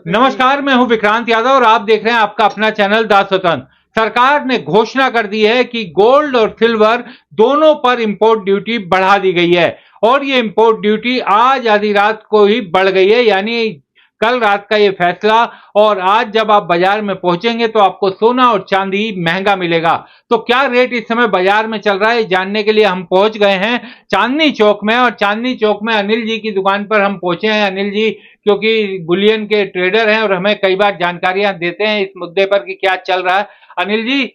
नमस्कार, मैं हूं विक्रांत यादव और आप देख रहे हैं आपका अपना चैनल द स्वतंत्र। सरकार ने घोषणा कर दी है कि गोल्ड और सिल्वर दोनों पर इंपोर्ट ड्यूटी बढ़ा दी गई है और ये इंपोर्ट ड्यूटी आज आधी रात को ही बढ़ गई है, यानी कल रात का ये फैसला। और आज जब आप बाजार में पहुंचेंगे तो आपको सोना और चांदी महंगा मिलेगा। तो क्या रेट इस समय बाजार में चल रहा है जानने के लिए हम पहुंच गए हैं चांदनी चौक में, और चांदनी चौक में अनिल जी की दुकान पर हम पहुंचे हैं। अनिल जी क्योंकि बुलियन के ट्रेडर हैं और हमें कई बार जानकारियां देते हैं इस मुद्दे पर कि क्या चल रहा है। अनिल जी,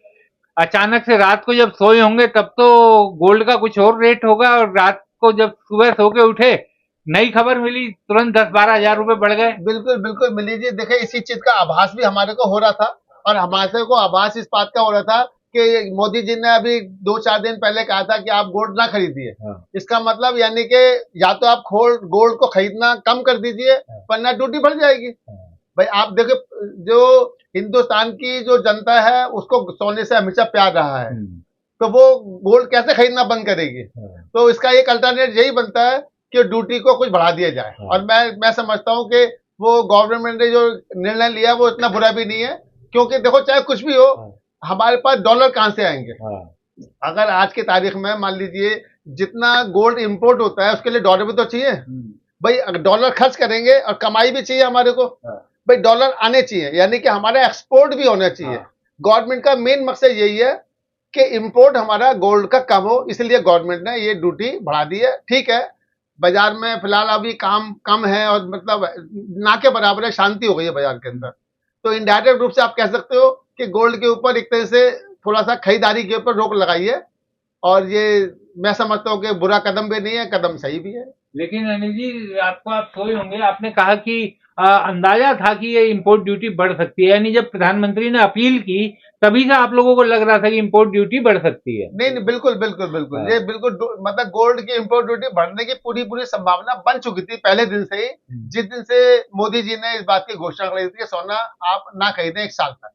अचानक से रात को जब सोए होंगे तब तो गोल्ड का कुछ और रेट होगा, और रात को जब सुबह सो के उठे नई खबर मिली तुरंत 10-12 हजार रुपए बढ़ गए। बिल्कुल बिल्कुल मिली जी। देखिए, इसी चीज का आभास भी हमारे को हो रहा था और हमारे को आभास इस बात का हो रहा था कि मोदी जी ने अभी 2-4 दिन पहले कहा था कि आप गोल्ड ना खरीदिए। इसका मतलब यानी कि या तो आप गोल्ड को खरीदना कम कर दीजिए, वरना ड्यूटी बढ़ जाएगी। भाई आप देखो, जो हिंदुस्तान की जो जनता है उसको सोने से हमेशा प्यार रहा है, तो वो गोल्ड कैसे खरीदना बंद करेगी? तो इसका एक अल्टरनेट यही बनता है कि ड्यूटी को कुछ बढ़ा दिया जाए। और मैं समझता हूँ कि वो गवर्नमेंट ने जो निर्णय लिया वो इतना बुरा भी नहीं है, क्योंकि देखो चाहे कुछ भी हो, हमारे पास डॉलर कहाँ से आएंगे? अगर आज की तारीख में मान लीजिए जितना गोल्ड इंपोर्ट होता है उसके लिए डॉलर भी तो चाहिए। भाई अगर डॉलर खर्च करेंगे और कमाई भी चाहिए हमारे को, भाई डॉलर आने चाहिए, यानी कि हमारा एक्सपोर्ट भी होना चाहिए। गवर्नमेंट का मेन मकसद यही है कि इंपोर्ट हमारा गोल्ड का कम हो, इसलिए गवर्नमेंट ने ये ड्यूटी बढ़ा दी है। ठीक है, बाजार में फिलहाल अभी काम कम है और मतलब ना के बराबर है, शांति हो गई है बाजार के अंदर। तो इनडायरेक्ट रूप से आप कह सकते हो कि गोल्ड के ऊपर एक तरह से थोड़ा सा खरीदारी के ऊपर रोक लगाई है, और ये मैं समझता हूँ कि बुरा कदम भी नहीं है, कदम सही भी है। लेकिन अनिल जी, आपको आप सोए होंगे, आपने कहा कि अंदाजा था कि ये इंपोर्ट ड्यूटी बढ़ सकती है, यानी जब प्रधानमंत्री ने अपील की तभी से आप लोगों को लग रहा था कि इंपोर्ट ड्यूटी बढ़ सकती है। नहीं नहीं, बिल्कुल बिल्कुल बिल्कुल, ये बिल्कुल मतलब गोल्ड की इंपोर्ट ड्यूटी बढ़ने की पूरी पूरी संभावना बन चुकी थी पहले दिन से ही, जिस दिन से मोदी जी ने इस बात की घोषणा कर दी थी कि सोना आप ना खरीदें 1 साल तक।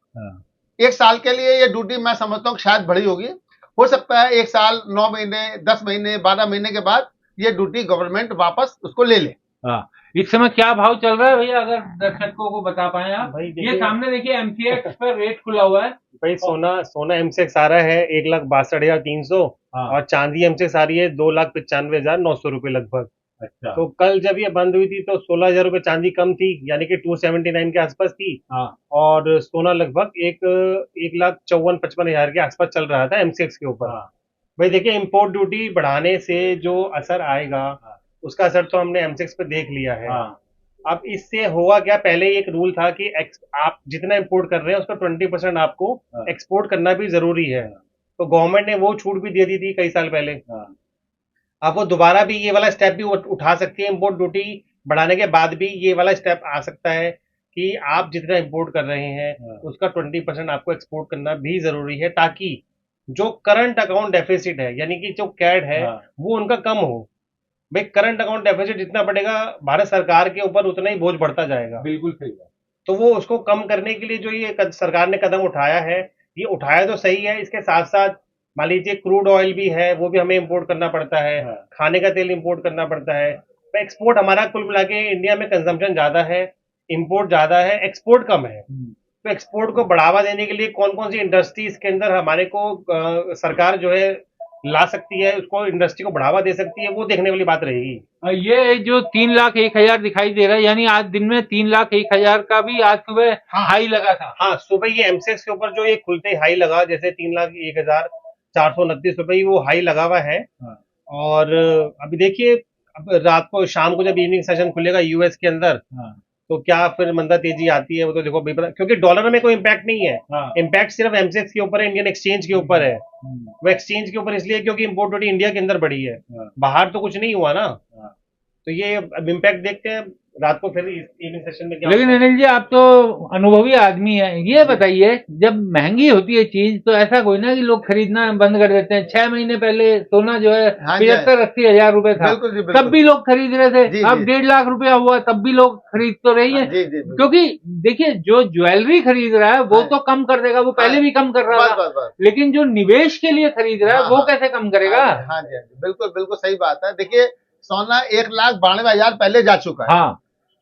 1 साल के लिए ये ड्यूटी मैं समझता हूँ शायद बढ़ी होगी। हो सकता है 1 साल 9 महीने 10 महीने 12 महीने के बाद ये ड्यूटी गवर्नमेंट वापस उसको ले ले। हाँ, इस समय क्या भाव चल रहा है भैया, अगर दर्शकों को बता पाए आप? भाई ये सामने देखिए एमसीएक्स पर रेट खुला हुआ है। भाई सोना एमसीएक्स आ रहा है 1,62,300 और चांदी एमसीएक्स आ रही है 2,95,900 रुपए लगभग। अच्छा। तो कल जब ये बंद हुई थी तो 16,000 रुपए चांदी कम थी, यानी कि 279 के आसपास थी। और सोना लगभग 1,54,55,000 के आसपास चल रहा था एमसीएक्स के ऊपर। भाई देखिए, इंपोर्ट ड्यूटी बढ़ाने से जो असर आएगा उसका असर तो हमने एमसीएक्स पे देख लिया है। अब इससे होगा क्या, पहले एक रूल था कि आप जितना इंपोर्ट कर रहे हैं उसका 20% आपको एक्सपोर्ट करना भी जरूरी है। तो गवर्नमेंट ने वो छूट भी दे दी थी कई साल पहले। अब वो दोबारा भी ये वाला स्टेप भी उठा सकती है, इंपोर्ट ड्यूटी बढ़ाने के बाद भी ये वाला स्टेप आ सकता है कि आप जितना इंपोर्ट कर रहे हैं उसका 20% आपको एक्सपोर्ट करना भी जरूरी है, ताकि जो करंट अकाउंट डेफिसिट है यानी कि जो कैड है वो उनका कम हो। भाई करंट अकाउंट डेफिसिट जितना बढ़ेगा भारत सरकार के ऊपर उतना ही बोझ बढ़ता जाएगा। बिल्कुल सही है। तो वो उसको कम करने के लिए जो ये सरकार ने कदम उठाया है, ये उठाया तो सही है, इसके साथ साथ मान लीजिए क्रूड ऑयल भी है, वो भी हमें इंपोर्ट करना पड़ता है। खाने का तेल इंपोर्ट करना पड़ता है। तो एक्सपोर्ट हमारा कुल मिला के इंडिया में कंजम्पशन ज्यादा है, इंपोर्ट ज्यादा है, एक्सपोर्ट कम है। तो एक्सपोर्ट को बढ़ावा देने के लिए कौन कौन सी इंडस्ट्री इसके अंदर हमारे को सरकार जो है ला सकती है, उसको इंडस्ट्री को बढ़ावा दे सकती है, वो देखने वाली बात रहेगी। ये जो 3,01,000 दिखाई दे रहा है, यानी आज दिन में 3,01,000 का भी आज सुबह हाई लगा था। हाँ, सुबह ये एमसेक्स के ऊपर जो ये खुलते ही हाई लगा, जैसे 3,01,429 रुपए वो हाई लगा हुआ है। और अभी देखिए, अब रात को शाम को जब इवनिंग सेशन खुलेगा यूएस के अंदर, तो क्या फिर मंदा तेजी आती है वो तो देखो भी पता, क्योंकि डॉलर में कोई इम्पैक्ट नहीं है। इम्पैक्ट सिर्फ एमसेक्स के ऊपर है, इंडियन एक्सचेंज के ऊपर है। वो एक्सचेंज के ऊपर इसलिए क्योंकि इंपोर्ट ड्यूटी इंडिया के अंदर बढ़ी है, बाहर तो कुछ नहीं हुआ ना। तो ये अब इम्पैक्ट देखते हैं रात को फिर इवनिंग सेशन में क्या। लेकिन अनिल जी, आप तो अनुभवी आदमी है, ये बताइए जब महंगी होती है चीज तो ऐसा कोई ना कि लोग खरीदना बंद कर देते हैं। 6 महीने पहले सोना जो है 75-80 हजार रुपए था, तब भी लोग खरीद रहे थे। अब 1.5 लाख रुपया हुआ तब भी लोग खरीद तो रही है, क्योंकि देखिए जो ज्वेलरी खरीद रहा है वो तो कम कर देगा, वो पहले भी कम कर रहा था, लेकिन जो निवेश के लिए खरीद रहा है वो कैसे कम करेगा? हाँ जी, बिल्कुल बिल्कुल सही बात है। देखिए, सोना 1,92,000 पहले जा चुका है।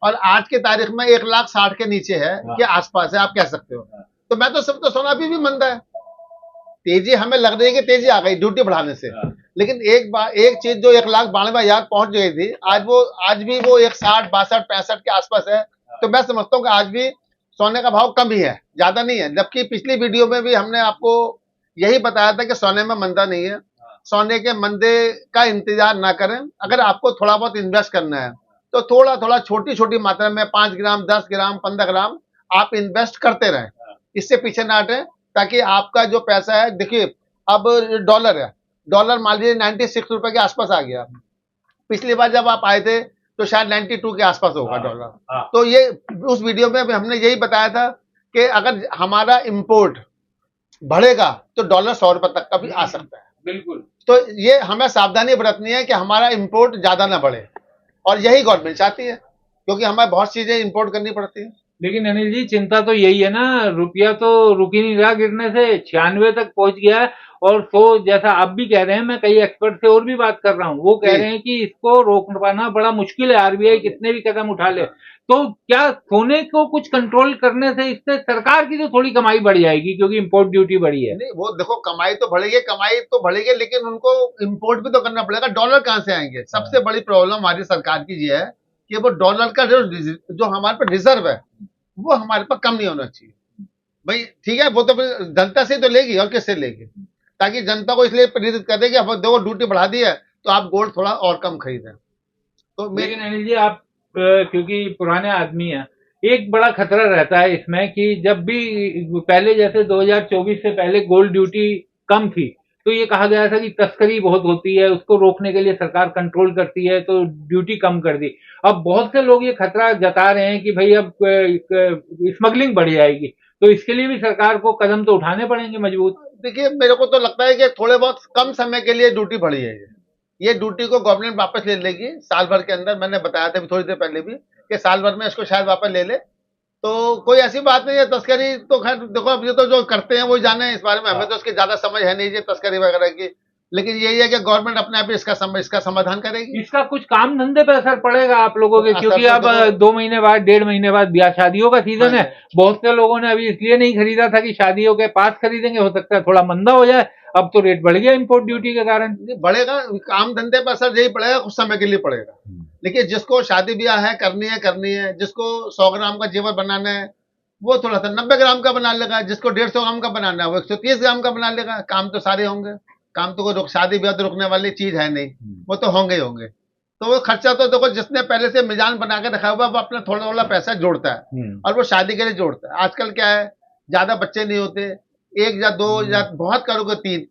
और आज की तारीख में 1,60,000 के नीचे है के आसपास है, आप कह सकते हो। तो मैं तो सब तो सोना अभी भी मंदा है। तेजी हमें लग रही है कि तेजी आ गई ड्यूटी बढ़ाने से, लेकिन एक चीज जो 1,92,000 पहुंच गई थी, आज भी वो 1,60, 62, 65 के आसपास है। तो मैं समझता हूँ कि आज भी सोने का भाव कम ही है, ज्यादा नहीं है। जबकि पिछली वीडियो में भी हमने आपको यही बताया था कि सोने में मंदा नहीं है, सोने के मंदे का इंतजार ना करें। अगर आपको थोड़ा बहुत इन्वेस्ट करना है तो थोड़ा थोड़ा छोटी छोटी मात्रा में 5 ग्राम, 10 ग्राम, 15 ग्राम आप इन्वेस्ट करते रहें, इससे पीछे ना हटें, ताकि आपका जो पैसा है, देखिए अब डॉलर है, डॉलर मान लीजिए 96 रुपए के आसपास आ गया। पिछली बार जब आप आए थे तो शायद 92 के आसपास होगा डॉलर। तो ये उस वीडियो में भी हमने यही बताया था कि अगर हमारा इंपोर्ट बढ़ेगा तो डॉलर 100 रुपए तक का भी आ सकता है। बिल्कुल। तो ये हमें सावधानी बरतनी है कि हमारा इंपोर्ट ज्यादा ना बढ़े, और यही गवर्नमेंट चाहती है, क्योंकि हमें बहुत चीजें इंपोर्ट करनी पड़ती है। लेकिन अनिल जी, चिंता तो यही है ना, रुपया तो रुक ही नहीं रहा गिरने से, 96 तक पहुंच गया है। और तो जैसा आप भी कह रहे हैं, मैं कई एक्सपर्ट से और भी बात कर रहा हूं, वो कह रहे हैं कि इसको रोक पाना बड़ा मुश्किल है, आरबीआई कितने भी कदम उठा ले। तो क्या सोने को कुछ कंट्रोल करने से इससे सरकार की तो थोड़ी कमाई बढ़ जाएगी, क्योंकि इंपोर्ट ड्यूटी बढ़ी है। नहीं, वो देखो कमाई तो बढ़ेगी, लेकिन उनको इंपोर्ट भी तो करना पड़ेगा। डॉलर कहाँ से आएंगे? सबसे बड़ी प्रॉब्लम हमारी सरकार की ये है कि वो डॉलर का जो हमारे पास रिजर्व है वो हमारे पास कम नहीं होना चाहिए। भाई ठीक है, वो तो फिर जनता से तो लेगी, और किससे लेगी? ताकि जनता को इसलिए प्रेरित कर दे कि अब देखो ड्यूटी बढ़ा दी है तो आप गोल्ड थोड़ा और कम खरीदें। तो लेकिन अनिल जी, आप क्योंकि पुराने आदमी हैं, एक बड़ा खतरा रहता है इसमें कि जब भी पहले जैसे 2024 से पहले गोल्ड ड्यूटी कम थी, तो ये कहा गया था कि तस्करी बहुत होती है, उसको रोकने के लिए सरकार कंट्रोल करती है, तो ड्यूटी कम कर दी। अब बहुत से लोग ये खतरा जता रहे हैं कि भाई अब स्मगलिंग बढ़ जाएगी, तो इसके लिए भी सरकार को कदम तो उठाने पड़ेंगे मजबूत। देखिए, मेरे को तो लगता है कि थोड़े बहुत कम समय के लिए ड्यूटी बढ़ी है। ये ड्यूटी को गवर्नमेंट वापस ले लेगी साल भर के अंदर। मैंने बताया था थोड़ी देर पहले भी कि साल भर में इसको शायद वापस ले ले, तो कोई ऐसी बात नहीं है। तस्करी तो खैर देखो, अब ये तो जो करते हैं वही जाने, इस बारे में हमें तो उसकी ज्यादा समझ है नहीं, ये तस्करी वगैरह की। लेकिन यही है कि गवर्नमेंट अपने आप ही इसका समाधान करेगी। इसका कुछ काम धंधे पे असर पड़ेगा आप लोगों के, क्योंकि असर अब तो देखो, 2 महीने बाद, 1.5 महीने बाद ब्याह शादियों का सीजन है। बहुत से लोगों ने अभी इसलिए नहीं खरीदा था कि शादियों के पास खरीदेंगे, हो सकता है थोड़ा मंदा हो जाए। अब तो रेट बढ़ गया इंपोर्ट ड्यूटी के कारण। बढ़ेगा, काम धंधे पर असर यही पड़ेगा, कुछ समय के लिए पड़ेगा। लेकिन जिसको शादी ब्याह है करनी है, जिसको 100 ग्राम का जेवर बनाना है वो थोड़ा सा 90 ग्राम का बना लेगा, जिसको 150 ग्राम का बनाना है वो 130 ग्राम का बना लेगा। काम तो सारे होंगे, काम तो कोई शादी ब्याह तो रुकने वाली चीज है नहीं, वो तो होंगे ही होंगे। तो वो खर्चा तो देखो, जिसने पहले से मिजान बना के रखा हुआ वो अपना थोड़ा थोड़ा पैसा जोड़ता है, और वो शादी के लिए जोड़ता है। आजकल क्या है, ज्यादा बच्चे नहीं होते, 1 या 2 या बहुत करोगे 3,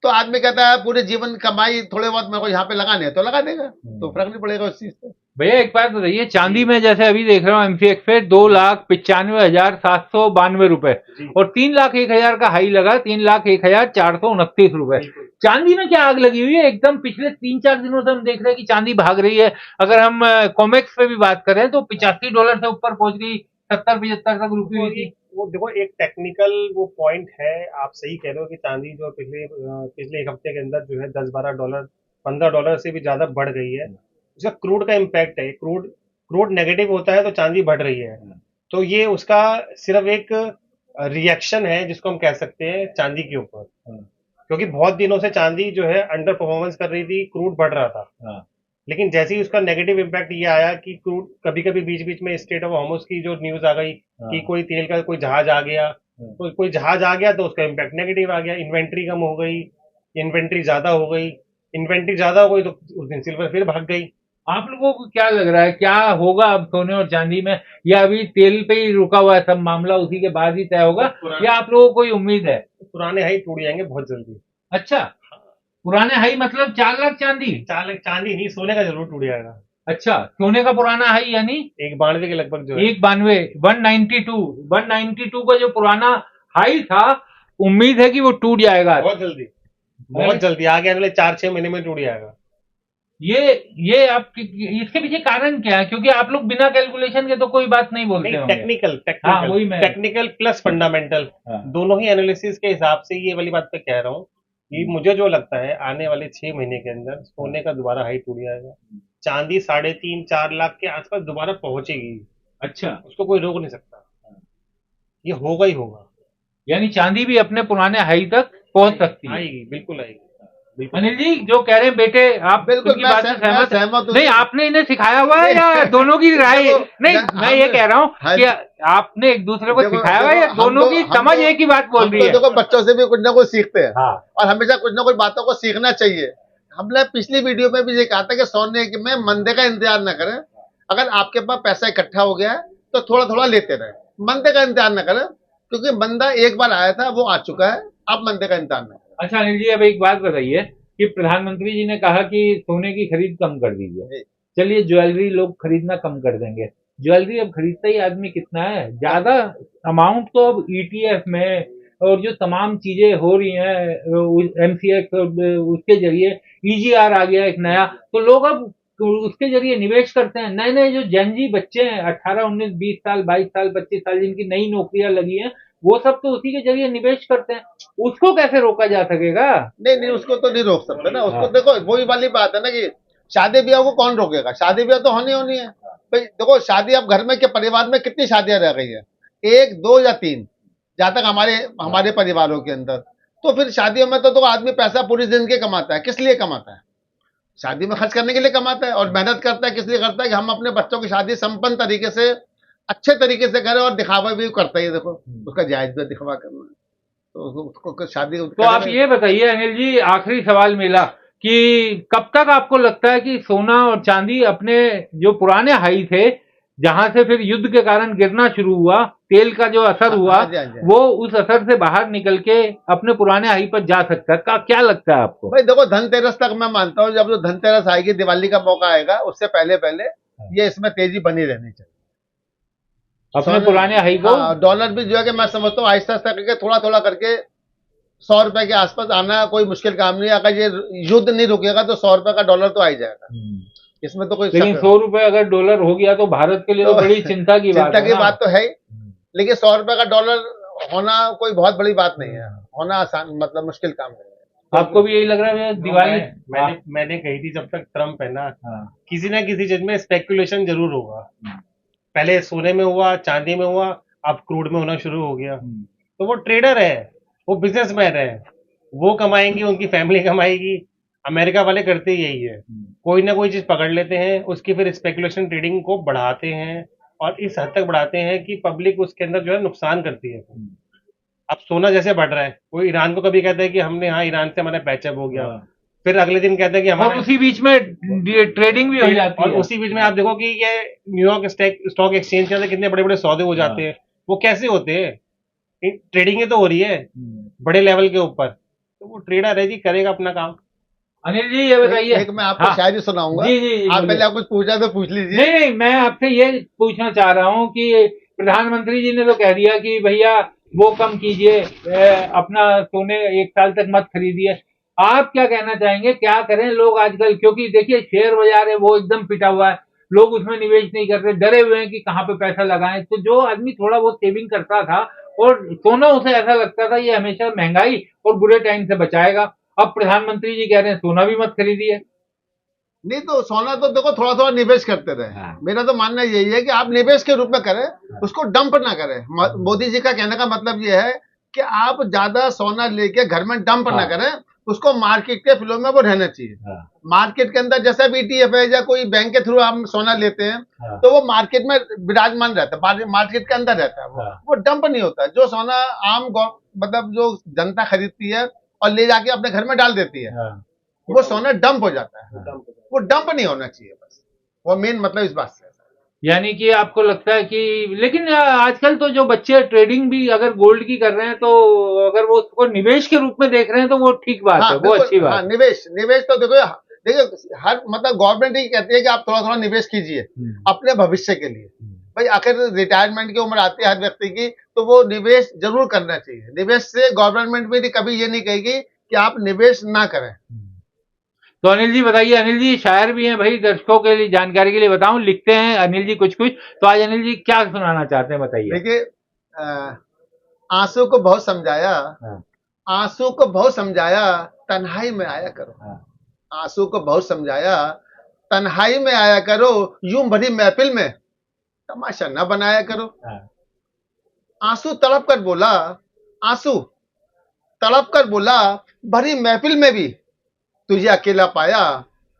तो आदमी कहता है पूरे जीवन कमाई थोड़े बहुत मेरे को यहाँ पे लगाने है तो लगा देगा, तो फर्क नहीं पड़ेगा उस चीज से। भैया एक बात बताइए, चांदी में जैसे अभी देख रहा हूँ एमसीएक्स पे 2,95,792 रुपए और 3,01,000 का हाई लगा, 3,01,429 रुपए। चांदी में क्या आग लगी हुई है एकदम? पिछले 3-4 दिनों से हम देख रहे हैं कि चांदी भाग रही है। अगर हम कॉमेक्स पे भी बात करें तो $85 से ऊपर पहुंच गई, 70-75 तक रुकी हुई थी। वो देखो एक टेक्निकल वो पॉइंट है, आप सही कह रहे हो कि चांदी जो पिछले एक हफ्ते के अंदर जो है $10-12, $15 से भी ज्यादा बढ़ गई है। उसका क्रूड का इम्पैक्ट है, क्रूड नेगेटिव होता है तो चांदी बढ़ रही है। तो ये उसका सिर्फ एक रिएक्शन है जिसको हम कह सकते हैं चांदी के ऊपर, क्योंकि बहुत दिनों से चांदी जो है अंडर परफॉर्मेंस कर रही थी, क्रूड बढ़ रहा था। लेकिन जैसे ही उसका नेगेटिव इम्पैक्ट ये आया कि क्रूड कभी कभी बीच बीच में स्टेट ऑफ हॉर्मुज की जो न्यूज आ गई कि कोई तेल का कोई जहाज आ गया, कोई जहाज आ गया तो उसका इम्पैक्ट नेगेटिव आ गया। इन्वेंट्री कम हो गई, इन्वेंट्री ज्यादा हो गई तो उस दिन सिल्वर फिर भाग गई। आप लोगों को क्या लग रहा है, क्या होगा अब सोने और चांदी में, या अभी तेल पे ही रुका हुआ है सब मामला, उसी के बाद ही तय होगा, या आप लोगों को कोई उम्मीद है? पुराने हाई टूट जाएंगे बहुत जल्दी। अच्छा, पुराने हाई मतलब 4 लाख चांदी? 4 लाख चांदी नहीं, सोने का जरूर टूट जाएगा। अच्छा, सोने का पुराना हाई यानी 192 के लगभग जो है, 192, 192 का जो पुराना हाई था, उम्मीद है कि वो टूट जाएगा बहुत जल्दी आगे आने वाले 4-6 महीने में टूट जाएगा। ये आप इसके पीछे कारण क्या है? क्योंकि आप लोग बिना कैलकुलेशन के तो कोई बात नहीं बोलते होंगे। टेक्निकल प्लस फंडामेंटल दोनों ही एनालिसिस के हिसाब से ये वाली बात पे कह रहा हूँ कि मुझे जो लगता है आने वाले 6 महीने के अंदर सोने का दोबारा हाई टूट जाएगा। चांदी 3.5-4 लाख के आसपास दोबारा पहुंचेगी। अच्छा, उसको कोई रोक नहीं सकता, ये होगा ही होगा। यानी चांदी भी अपने पुराने हाई तक पहुंच सकती है। आएगी, बिल्कुल आएगी, बिल्कुल। अनिल जी जो कह रहे हैं बेटे, आप बिल्कुल उनकी बात से मैं सहमत सहमत हूँ नहीं? जी। आपने इन्हें सिखाया हुआ है या दोनों की राय? देखो, नहीं, मैं ये कह रहा हूँ हाँ कि आपने एक दूसरे को देखो सिखाया हुआ है देखो या दोनों की समझ एक ही बात बोल हम रही तो है? देखो बच्चों से भी कुछ ना कुछ सीखते हैं, हाँ। और हमेशा कुछ ना कुछ बातों को सीखना चाहिए। हमने पिछली वीडियो में भी ये कहा था कि सोने में मंदे का इंतजार न करें। अगर आपके पास पैसा इकट्ठा हो गया है तो थोड़ा थोड़ा लेते रहे, मंदे का इंतजार न करें, क्योंकि मंदा एक बार आया था, वो आ चुका है, अब मंदे का इंतजार न करें। अच्छा अनिल जी, अब एक बात बताइए कि प्रधानमंत्री जी ने कहा कि सोने की खरीद कम कर दीजिए। जी। चलिए ज्वेलरी लोग खरीदना कम कर देंगे। ज्वेलरी अब खरीदता ही आदमी कितना है? ज्यादा अमाउंट तो अब ईटीएफ में और जो तमाम चीजें हो रही हैं एमसीएक्स उसके जरिए, ईजीआर आ गया एक नया, तो लोग अब उसके जरिए निवेश करते हैं। नए नए जो जेनजी बच्चे हैं 18 19 20 साल 22 साल 25 साल जिनकी नई नौकरियां लगी हैं, वो सब तो उसी के जरिए निवेश करते हैं। उसको कैसे रोका जा सकेगा? नहीं नहीं, उसको तो नहीं रोक सकते ना। उसको हाँ। देखो वही वाली बात है ना कि शादी ब्याह को कौन रोकेगा? शादी ब्याह तो होनी होनी है भाई। देखो शादी अब घर में के परिवार में कितनी शादियां रह गई है, 1 2 या 3, जहां तक हमारे हमारे परिवारों के अंदर। तो फिर शादियों में तो आदमी पैसा पूरी जिंदगी कमाता है, किस लिए कमाता है? शादी में खर्च करने के लिए कमाता है, और मेहनत करता है किस लिए करता है? कि हम अपने बच्चों की शादी संपन्न तरीके से, अच्छे तरीके से करें, और दिखावा भी करता है। देखो उसका जायज भी दिखावा करना है, तो उसको शादी तो आप ये बताइए अनिल जी, आखिरी सवाल मेरा कि कब तक आपको लगता है कि सोना और चांदी अपने जो पुराने हाई थे, जहां से फिर युद्ध के कारण गिरना शुरू हुआ, तेल का जो असर हुआ, हाँ जी, हाँ जी। वो उस असर से बाहर निकल के अपने पुराने हाई पर जा सकता है? क्या लगता है आपको? भाई देखो धनतेरस तक मैं मानता हूँ, जब जो धनतेरस आएगी, दिवाली का मौका आएगा, उससे पहले पहले ये इसमें तेजी बनी रहनी चाहिए अपने पुराने हाई को। हाँ, डॉलर भी जो है कि मैं समझता हूँ आहिस्ता आहिस्ता करके, थोड़ा थोड़ा करके 100 रुपए के आसपास आना कोई मुश्किल काम नहीं है। अगर ये युद्ध नहीं रुकेगा तो 100 रुपए का डॉलर तो आ ही जाएगा, इसमें तो कोई लेकिन शक 100 रुपए अगर डॉलर हो गया तो भारत के लिए तो बड़ी चिंता की बात चिंता है की ना। बात तो है ही, लेकिन 100 रुपए का डॉलर होना कोई बहुत बड़ी बात नहीं है, होना आसान मतलब मुश्किल काम नहीं है। आपको भी यही लग रहा है दिवाली? मैंने कही थी जब तक ट्रम्प है ना, हाँ। किसी ना किसी चीज में स्पेकुलेशन जरूर होगा। पहले सोने में हुआ, चांदी में हुआ, अब क्रूड में होना शुरू हो गया। तो वो ट्रेडर है, वो बिजनेसमैन है, वो कमाएंगे, उनकी फैमिली कमाएगी। अमेरिका वाले करते ही यही है, कोई ना कोई चीज पकड़ लेते हैं, उसकी फिर स्पेकुलेशन ट्रेडिंग को बढ़ाते हैं, और इस हद तक बढ़ाते हैं कि पब्लिक उसके अंदर जो है नुकसान करती है। अब सोना जैसे बढ़ रहा है, कोई ईरान को कभी कहता है कि हमने हाँ ईरान से हमारा पैचअप हो गया, फिर अगले दिन कहता है कि और हमारा, उसी बीच में ट्रेडिंग भी हो जाती और है। उसी बीच में आप देखो कि ये न्यूयॉर्क स्टॉक एक्सचेंज के अंदर कितने बड़े बड़े सौदे हो जाते हैं। वो कैसे होते हैं? ट्रेडिंग तो हो रही है बड़े लेवल के ऊपर, तो वो ट्रेडर है जी, करेगा अपना काम। अनिल जी ये बताइए। एक मैं आपको हाँ। शायरी सुनाऊंगा। जी जी जी, आप बोलिए। पहले आप कुछ पूछा तो पूछ लीजिए। नहीं नहीं, मैं आपसे ये पूछना चाह रहा हूँ कि प्रधानमंत्री जी ने तो कह दिया कि भैया वो कम कीजिए, अपना सोने 1 साल तक मत खरीदिए। आप क्या कहना चाहेंगे, क्या करें लोग आजकल? क्योंकि देखिए शेयर बाजार है वो एकदम पिटा हुआ है, लोग उसमें निवेश नहीं कर रहे, डरे हुए हैं कि कहाँ पे पैसा लगाएं। तो जो आदमी थोड़ा बहुत सेविंग करता था और सोना, उसे ऐसा लगता था ये हमेशा महंगाई और बुरे टाइम से बचाएगा, अब प्रधानमंत्री जी कह रहे हैं सोना भी मत खरीदिए। नहीं तो सोना तो देखो थोड़ा थोड़ा निवेश करते रहे। हाँ। मेरा तो मानना यही है कि आप निवेश के रूप में करें, उसको डंप ना करें। मोदी जी का कहने का मतलब ये है कि आप ज्यादा सोना लेके घर में डंप ना करें, उसको मार्केट के फ्लो में वो रहना चाहिए। मार्केट के अंदर जैसा भी ईटीएफ है या कोई बैंक के थ्रू हम सोना लेते हैं, तो वो मार्केट में विराजमान रहता है, मार्केट के अंदर रहता है, वो डंप नहीं होता। जो सोना आम मतलब जो जनता खरीदती है और ले जाके अपने घर में डाल देती है, वो सोना डंप हो जाता है। वो डंप नहीं होना चाहिए, बस वो मेन मतलब इस बात से। यानी कि आपको लगता है कि, लेकिन आजकल तो जो बच्चे ट्रेडिंग भी अगर गोल्ड की कर रहे हैं, तो अगर वो उसको निवेश के रूप में देख रहे हैं तो वो ठीक बात है, वो अच्छी बात हाँ, है। निवेश तो देखो देखिए हर मतलब गवर्नमेंट ही कहती है कि आप थोड़ा थोड़ा निवेश कीजिए अपने भविष्य के लिए। भाई आखिर रिटायरमेंट की उम्र आती है हर व्यक्ति की, तो वो निवेश जरूर करना चाहिए। निवेश से गवर्नमेंट भी कभी ये नहीं कहेगी कि आप निवेश ना करें। तो अनिल जी बताइए, अनिल जी शायर भी हैं भाई, दर्शकों के लिए जानकारी के लिए बताऊं, लिखते हैं अनिल जी कुछ कुछ, तो आज अनिल जी क्या सुनाना चाहते हैं बताइए। देखिए आंसू को बहुत समझाया, आंसू को बहुत समझाया, तन्हाई में आया करो। आंसू को बहुत समझाया, तन्हाई में आया करो, यूं भरी महफिल में तमाशा न बनाया करो। आंसू तड़प कर बोला, आंसू तड़प कर बोला, भरी महफिल में भी तुझे अकेला पाया,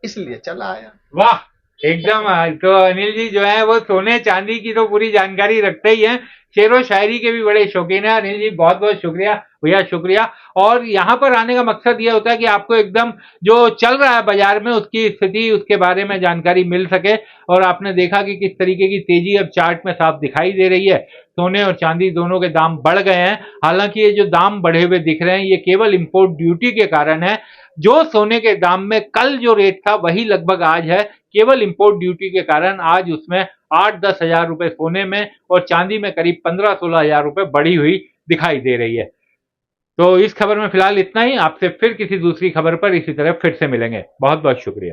इसलिए चला आया। वाह, एकदम। तो अनिल जी जो है वो सोने चांदी की तो पूरी जानकारी रखते ही हैं, शेरो शायरी के भी बड़े शौकीन है। अनिल जी बहुत बहुत शुक्रिया भैया, शुक्रिया। और यहाँ पर आने का मकसद ये होता है कि आपको एकदम जो चल रहा है बाजार में उसकी स्थिति, उसके बारे में जानकारी मिल सके। और आपने देखा कि किस तरीके की तेजी अब चार्ट में साफ दिखाई दे रही है। सोने और चांदी दोनों के दाम बढ़ गए हैं। हालांकि ये जो दाम बढ़े हुए दिख रहे हैं ये केवल इंपोर्ट ड्यूटी के कारण है। जो सोने के दाम में कल जो रेट था वही लगभग आज है, केवल इंपोर्ट ड्यूटी के कारण आज उसमें 8-10 हजार रुपए सोने में और चांदी में करीब 15-16 हजार रुपए बढ़ी हुई दिखाई दे रही है। तो इस खबर में फिलहाल इतना ही। आपसे फिर किसी दूसरी खबर पर इसी तरह फिर से मिलेंगे। बहुत बहुत शुक्रिया।